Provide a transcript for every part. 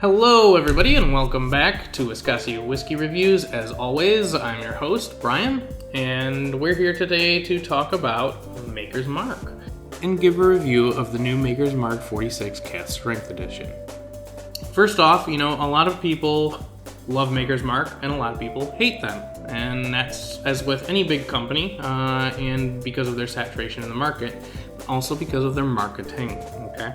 Hello everybody and welcome back to Whiskosity Whiskey Reviews. As always, I'm your host, Brian, and we're here today to talk about Maker's Mark and give a review of the new Maker's Mark 46 Cask Strength Edition. First off, a lot of people love Maker's Mark and a lot of people hate them, and that's as with any big company, and because of their saturation in the market, also because of their marketing, okay?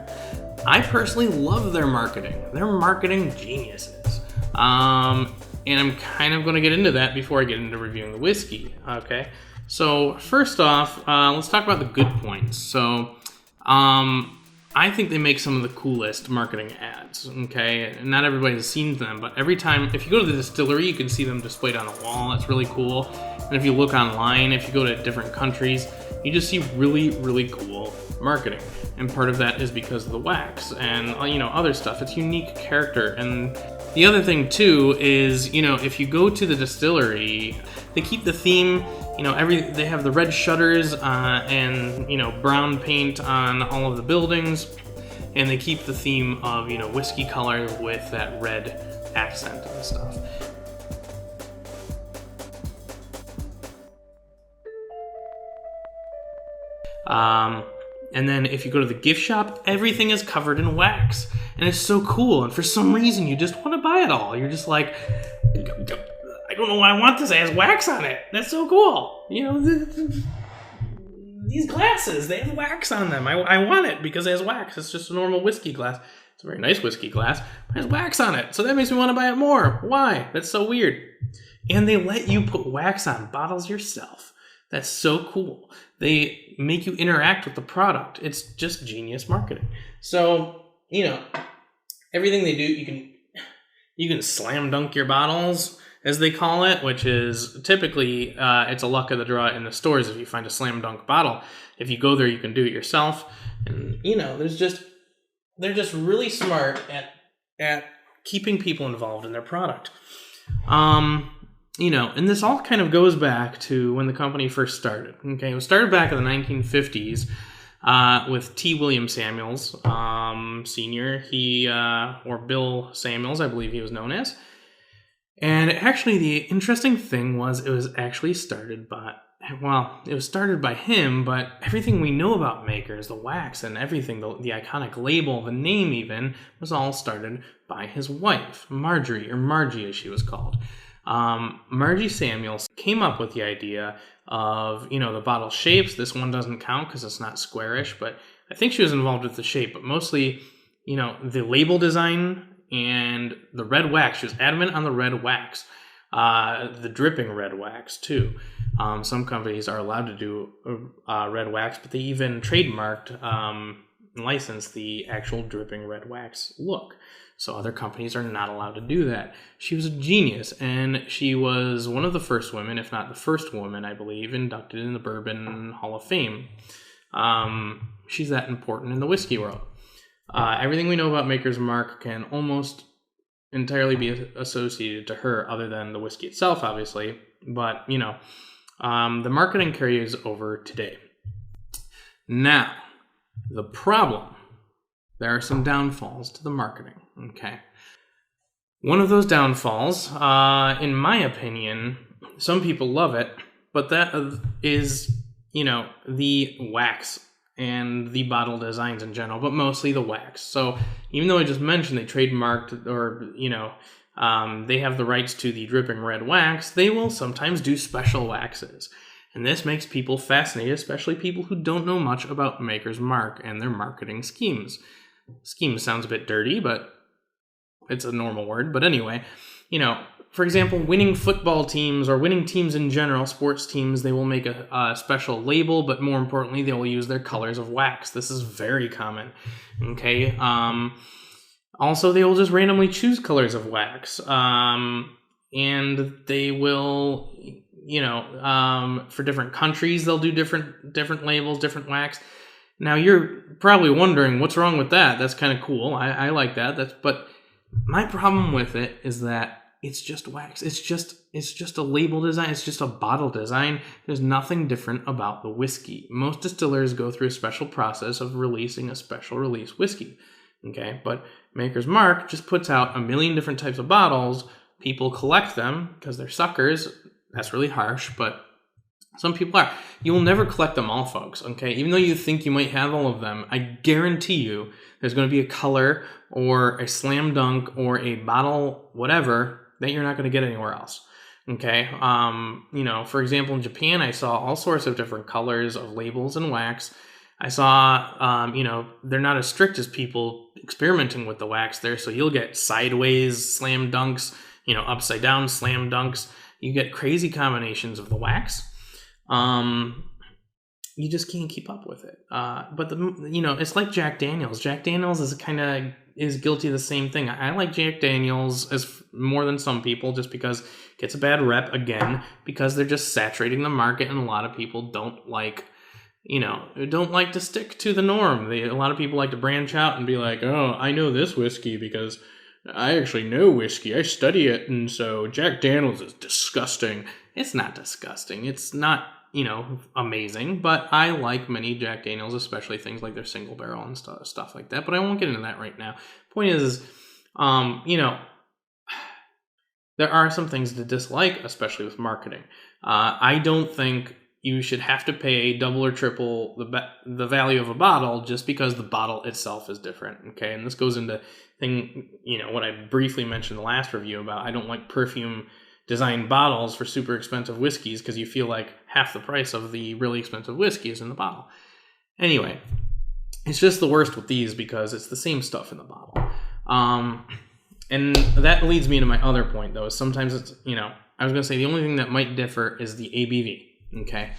I personally love their marketing. They're marketing geniuses. And I'm kind of going to get into that before I get into reviewing the whiskey, okay? So first off, let's talk about the good points. So I think they make some of the coolest marketing ads, okay? Not everybody has seen them, but every time, if you go to the distillery, you can see them displayed on the wall. It's really cool. And if you look online, if you go to different countries, you just see really, really cool marketing. And part of that is because of the wax and, other stuff. It's unique character. And the other thing, too, is, if you go to the distillery, they keep the theme, they have the red shutters and, brown paint on all of the buildings. And they keep the theme of, whiskey color with that red accent and stuff. And then if you go to the gift shop, everything is covered in wax. And it's so cool. And for some reason, you just want to buy it all. You're just like, I don't know why I want this. It has wax on it. That's so cool. These glasses, they have wax on them. I want it because it has wax. It's just a normal whiskey glass. It's a very nice whiskey glass, but it has wax on it. So that makes me want to buy it more. Why? That's so weird. And they let you put wax on bottles yourself. That's so cool. They make you interact with the product. It's just genius marketing. So, everything they do, you can slam dunk your bottles, as they call it, which is typically, it's a luck of the draw in the stores if you find a slam dunk bottle. If you go there, you can do it yourself. And, they're just really smart at keeping people involved in their product. And this all kind of goes back to when the company first started. Okay, it was started back in the 1950s with T. William Samuels, Sr. Or Bill Samuels, I believe he was known as. And actually, the interesting thing was it was actually started by him, but everything we know about Makers, the wax and everything, the iconic label, the name even, was all started by his wife, Marjorie, or Margie as she was called. Margie Samuels came up with the idea of, the bottle shapes. This one doesn't count because it's not squarish, but I think she was involved with the shape, but mostly, the label design and the red wax. She was adamant on the red wax, the dripping red wax too. Some companies are allowed to do red wax, but they even trademarked, and licensed the actual dripping red wax look. So other companies are not allowed to do that. She was a genius, and she was one of the first women, if not the first woman, I believe, inducted in the Bourbon Hall of Fame. She's that important in the whiskey world. Everything we know about Maker's Mark can almost entirely be associated to her, other than the whiskey itself, obviously. But, the marketing carries over today. Now, the problem. There are some downfalls to the marketing, okay? One of those downfalls, in my opinion, some people love it, but that is, the wax and the bottle designs in general, but mostly the wax. So even though I just mentioned they trademarked or, they have the rights to the dripping red wax, they will sometimes do special waxes. And this makes people fascinated, especially people who don't know much about Maker's Mark and their marketing schemes. Scheme sounds a bit dirty, but it's a normal word. But anyway, for example, winning football teams or winning teams in general, sports teams, they will make a special label, but more importantly, they will use their colors of wax. This is very common, okay? Also, they will just randomly choose colors of wax, and they will, for different countries, they'll do different labels, different wax. Now, you're probably wondering, what's wrong with that? That's kind of cool. I like that. But my problem with it is that it's just wax. It's just a label design. It's just a bottle design. There's nothing different about the whiskey. Most distillers go through a special process of releasing a special release whiskey. Okay, but Maker's Mark just puts out a million different types of bottles. People collect them because they're suckers. That's really harsh, but some people are. You will never collect them all, folks, okay? Even though you think you might have all of them, I guarantee you there's going to be a color or a slam dunk or a bottle, whatever, that you're not going to get anywhere else, okay? For example, in Japan, I saw all sorts of different colors of labels and wax. I saw, they're not as strict as people experimenting with the wax there, so you'll get sideways slam dunks, upside down slam dunks. You get crazy combinations of the wax. You just can't keep up with it. But it's like Jack Daniels. Jack Daniels is guilty of the same thing. I like Jack Daniels as more than some people just because it gets a bad rep again because they're just saturating the market and a lot of people don't like to stick to the norm. A lot of people like to branch out and be like, oh, I know this whiskey because I actually know whiskey. I study it, and so Jack Daniels is disgusting. It's not disgusting. It's not, amazing, but I like many Jack Daniels, especially things like their single barrel and stuff like that, but I won't get into that right now. Point is, there are some things to dislike, especially with marketing. I don't think you should have to pay double or triple the value of a bottle just because the bottle itself is different, okay? And this goes into what I briefly mentioned in the last review about I don't like perfume designed bottles for super expensive whiskeys because you feel like half the price of the really expensive whiskey is in the bottle. Anyway, it's just the worst with these because it's the same stuff in the bottle. And that leads me to my other point, though. Sometimes it's, I was going to say the only thing that might differ is the ABV. Okay,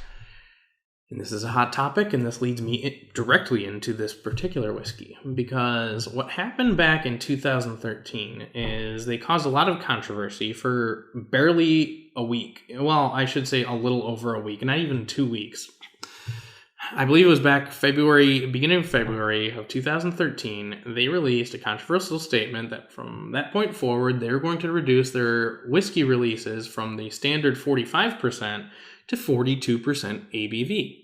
and this is a hot topic, and this leads me directly into this particular whiskey, because what happened back in 2013 is they caused a lot of controversy for barely a week. Well, I should say a little over a week, not even 2 weeks. I believe it was back beginning of February of 2013, they released a controversial statement that from that point forward, they were going to reduce their whiskey releases from the standard 45% to 42% ABV.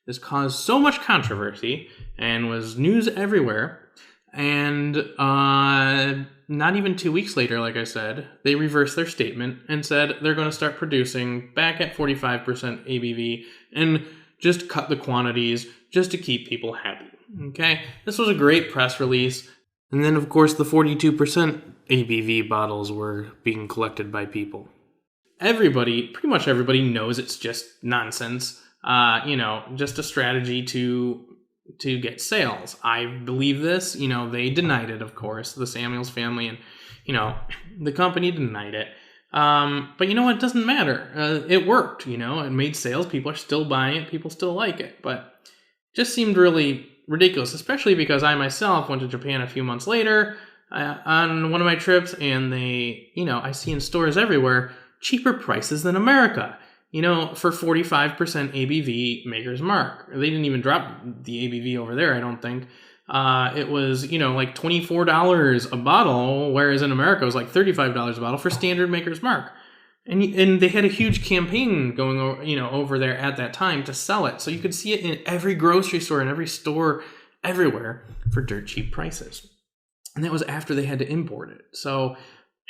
This caused so much controversy and was news everywhere. And not even 2 weeks later, like I said, they reversed their statement and said they're going to start producing back at 45% ABV and just cut the quantities just to keep people happy. Okay? This was a great press release. And then, of course, the 42% ABV bottles were being collected by people. Pretty much everybody knows it's just nonsense, just a strategy to get sales. I believe this, they denied it, of course, the Samuels family and, the company denied it. But it doesn't matter. It worked, it made sales. People are still buying it. People still like it, but it just seemed really ridiculous, especially because I myself went to Japan a few months later on one of my trips and I see in stores everywhere cheaper prices than America, for 45% ABV Maker's Mark. They didn't even drop the ABV over there, I don't think. It was, like $24 a bottle, whereas in America it was like $35 a bottle for standard Maker's Mark. And they had a huge campaign going over there at that time to sell it. So you could see it in every grocery store and every store everywhere for dirt cheap prices. And that was after they had to import it. So,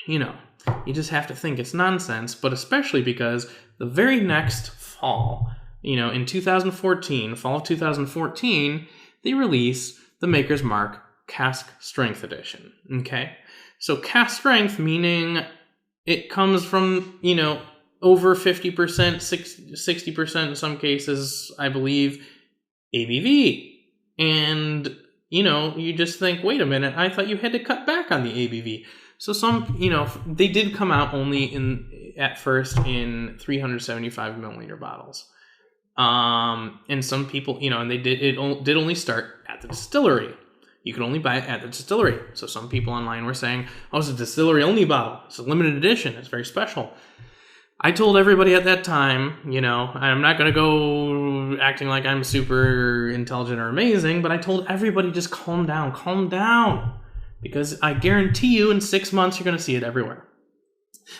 you just have to think it's nonsense, but especially because the very next fall, in 2014, fall of 2014, they release the Maker's Mark Cask Strength Edition, okay? So Cask Strength, meaning it comes from, over 50%, 60% in some cases, I believe, ABV. And, you just think, wait a minute, I thought you had to cut back on the ABV. So they did come out only at first in 375 milliliter bottles. And some people, and it did only start at the distillery. You could only buy it at the distillery. So some people online were saying, oh, it's a distillery only bottle. It's a limited edition. It's very special. I told everybody at that time, I'm not going to go acting like I'm super intelligent or amazing, but I told everybody just calm down. Because I guarantee you in 6 months you're going to see it everywhere.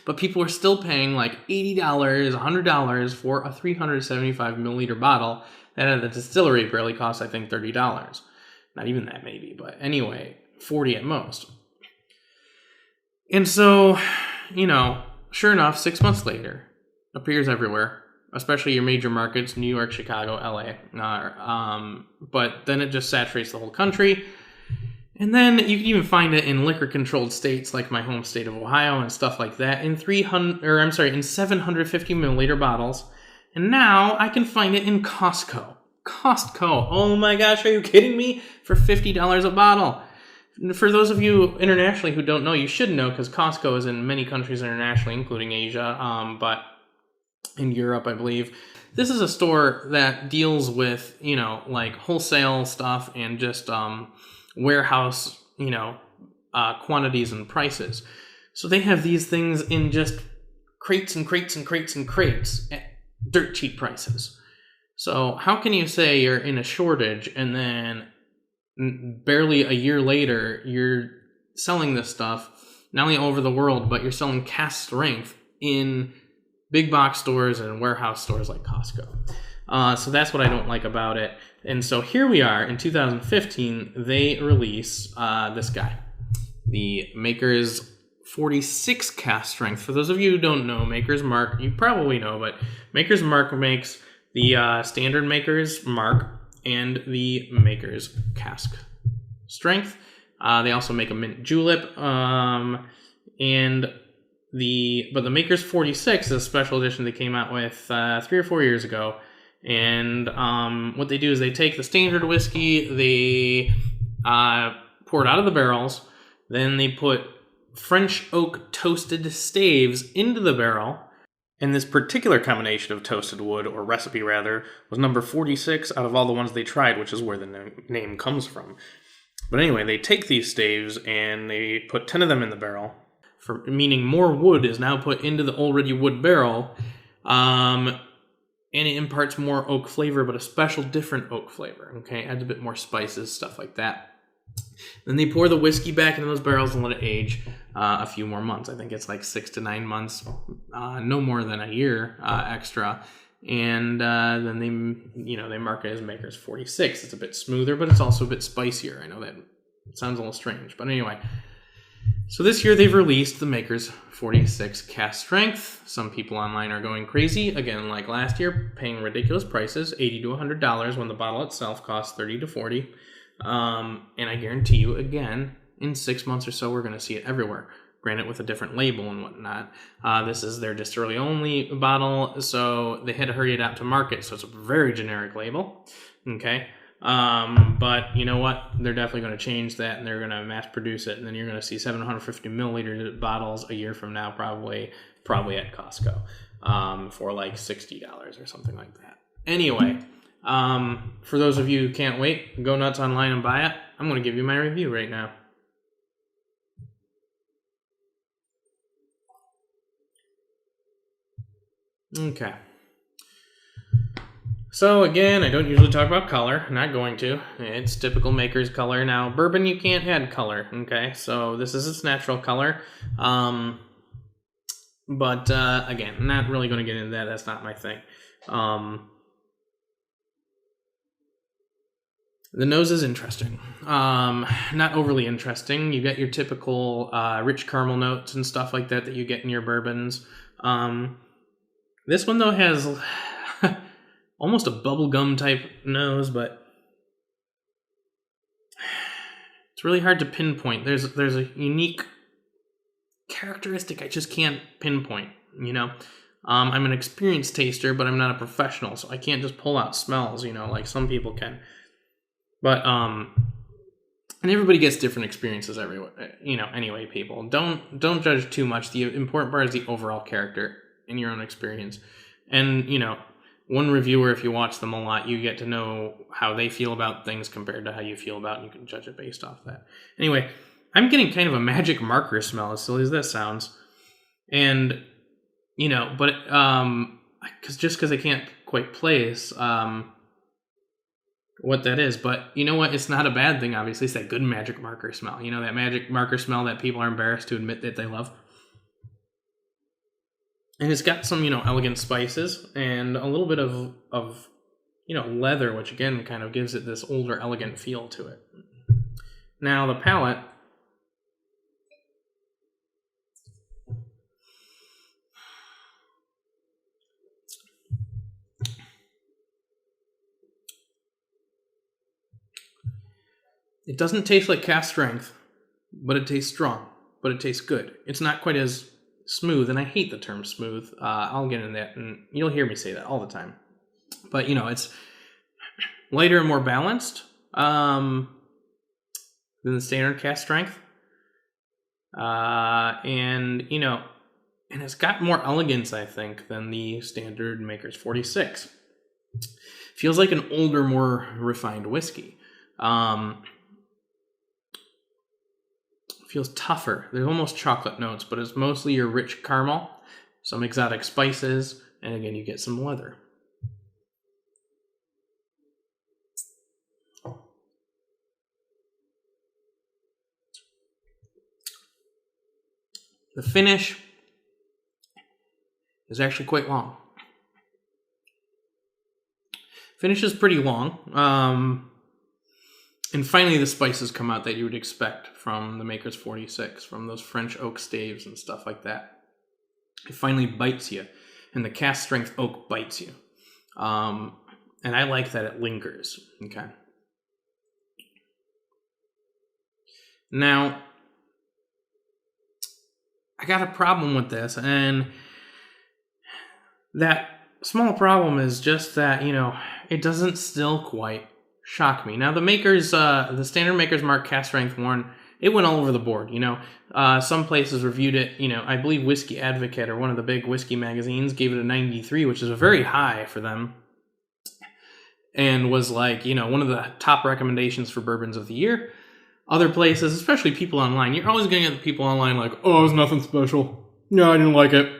But people are still paying like $80, $100 for a 375 milliliter bottle that at the distillery barely costs, I think, $30. Not even that maybe, but anyway. 40 at most. And so, sure enough, 6 months later, appears everywhere, especially your major markets, New York, Chicago, LA. But then it just saturates the whole country. And then you can even find it in liquor-controlled states like my home state of Ohio and stuff like that in 750 milliliter bottles. And now I can find it in Costco. Costco. Oh my gosh, are you kidding me? For $50 a bottle. For those of you internationally who don't know, you should know because Costco is in many countries internationally, including Asia, but in Europe, I believe. This is a store that deals with, like wholesale stuff and just warehouse, quantities and prices. So they have these things in just crates and crates and crates and crates at dirt cheap prices. So how can you say you're in a shortage and then barely a year later you're selling this stuff not only over the world, but you're selling Cask Strength in big box stores and warehouse stores like Costco. So that's what I don't like about it. And so here we are in 2015, they release this guy, the Maker's 46 Cask Strength. For those of you who don't know, Maker's Mark, you probably know, but Maker's Mark makes the standard Maker's Mark and the Maker's Cask Strength. They also make a Mint Julep, but the Maker's 46 is a special edition they came out with 3 or 4 years ago. And what they do is they take the standard whiskey, they pour it out of the barrels, then they put French oak toasted staves into the barrel. And this particular combination of toasted wood, or recipe rather, was number 46 out of all the ones they tried, which is where the name comes from. But anyway, they take these staves and they put 10 of them in the barrel, meaning more wood is now put into the already wood barrel, and it imparts more oak flavor, but a special different oak flavor, okay? Adds a bit more spices, stuff like that. Then they pour the whiskey back into those barrels and let it age a few more months. I think it's like 6 to 9 months, no more than a year extra. And then they mark it as Maker's 46. It's a bit smoother, but it's also a bit spicier. I know that sounds a little strange, but anyway. So this year they've released the Maker's 46 Cask Strength. Some people online are going crazy, again like last year, paying ridiculous prices, $80 to $100 when the bottle itself costs $30 to $40. And I guarantee you, again, in 6 months or so, we're going to see it everywhere. Granted, with a different label and whatnot. This is their distillery only bottle, so they had to hurry it out to market. So it's a very generic label. Okay. But you know what? They're definitely going to change that, and they're going to mass produce it, and then you're going to see 750 milliliter bottles a year from now, probably at Costco, for like $60 or something like that. Anyway. For those of you who can't wait, go nuts online and buy it. I'm going to give you my review right now. Okay. So again, I don't usually talk about color. I'm not going to. It's typical Maker's color. Now, bourbon, you can't add color. Okay, so this is its natural color. But again, I'm not really going to get into that. That's not my thing. The nose is interesting. Not overly interesting. You get your typical rich caramel notes and stuff like that you get in your bourbons. This one, though, has almost a bubblegum type nose, but it's really hard to pinpoint. There's a unique characteristic I just can't pinpoint, I'm an experienced taster, but I'm not a professional, so I can't just pull out smells, like some people can. But, and everybody gets different experiences anyway, people. Don't judge too much. The important part is the overall character and your own experience. And, one reviewer, if you watch them a lot, you get to know how they feel about things compared to how you feel about it, and you can judge it based off that. Anyway, I'm getting kind of a magic marker smell, as silly as that sounds. And, but, because I can't quite place, what that is, but you know what? It's not a bad thing, obviously. It's that good magic marker smell. That magic marker smell that people are embarrassed to admit that they love. And it's got some, elegant spices and a little bit of leather, which again kind of gives it this older, elegant feel to it. Now the Palate, it doesn't taste like Cask Strength, but it tastes strong, but it tastes good. It's not quite as smooth, and I hate the term smooth. I'll get into that, and you'll hear me say that all the time. But, it's lighter and more balanced than the standard Cask Strength. And it's got more elegance, I think, than the standard Maker's 46. Feels like an older, more refined whiskey. Feels tougher. There's almost chocolate notes, but it's mostly your rich caramel, some exotic spices, and again, you get some leather. The finish is actually quite long. Finish is pretty long. And finally, the spices come out that you would expect from the Maker's 46, from those French oak staves and stuff like that. It finally bites you, and the Cask Strength oak bites you. And I like that it lingers. Okay. Now, I got a problem with this, and that small problem is just that, it doesn't still quite shock me. Now, the standard Maker's Mark Cask Strength one, it went all over the board, Some places reviewed it, I believe Whiskey Advocate, or one of the big whiskey magazines, gave it a 93, which is a very high for them, and was like, one of the top recommendations for bourbons of the year. Other places, especially people online, you're always going to get the people online like, oh, it's nothing special. No, I didn't like it.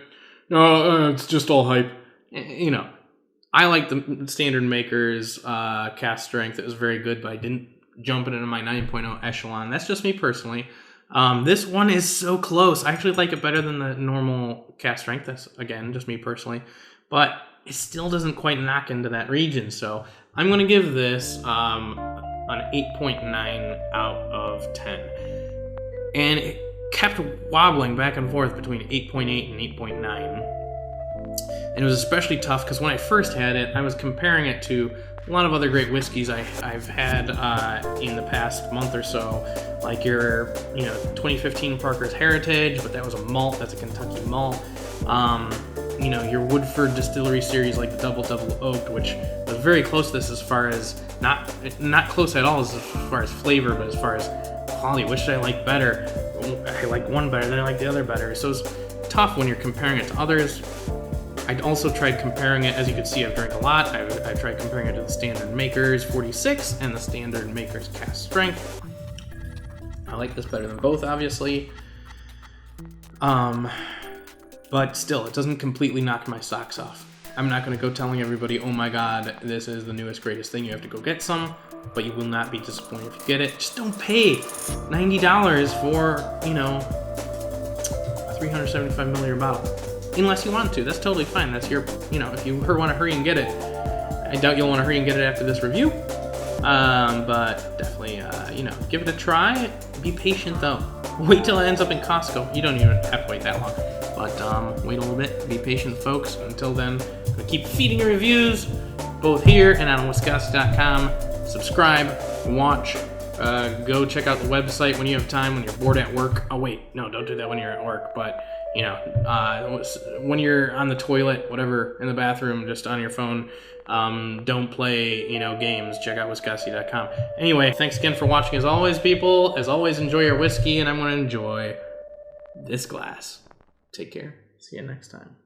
No, it's just all hype. I like the standard Maker's Cask Strength. It was very good, but I didn't jump it into my 9.0 echelon. That's just me personally. This one is so close. I actually like it better than the normal Cask Strength. That's, again, just me personally. But it still doesn't quite knock into that region. So I'm going to give this an 8.9 out of 10. And it kept wobbling back and forth between 8.8 and 8.9. And it was especially tough because when I first had it, I was comparing it to a lot of other great whiskeys I've had in the past month or so, like your 2015 Parker's Heritage, but that was a malt. That's a Kentucky malt. Your Woodford Distillery series, like the Double Oaked, which was very close to this as far as not close at all as far as flavor, but as far as quality, which I like better. I like one better than I like the other better. So it's tough when you're comparing it to others. I also tried comparing it, as you can see, I've drank a lot. I've tried comparing it to the standard Maker's 46 and the standard Maker's Cask Strength. I like this better than both, obviously. But still, it doesn't completely knock my socks off. I'm not going to go telling everybody, oh my god, this is the newest, greatest thing, you have to go get some. But you will not be disappointed if you get it. Just don't pay $90 for, a 375 milliliter bottle. Unless you want to. That's totally fine. That's your, if you want to hurry and get it. I doubt you'll want to hurry and get it after this review. But definitely, give it a try. Be patient, though. Wait till it ends up in Costco. You don't even have to wait that long. But wait a little bit. Be patient, folks. Until then, I'm going to keep feeding you reviews, both here and on Whiskosity.com. Subscribe, watch, go check out the website when you have time, when you're bored at work. Oh, wait. No, don't do that when you're at work. But when you're on the toilet, whatever, in the bathroom, just on your phone, don't play, games. Check out Whiskosity.com. Anyway, thanks again for watching as always, people. As always, enjoy your whiskey, and I'm going to enjoy this glass. Take care. See you next time.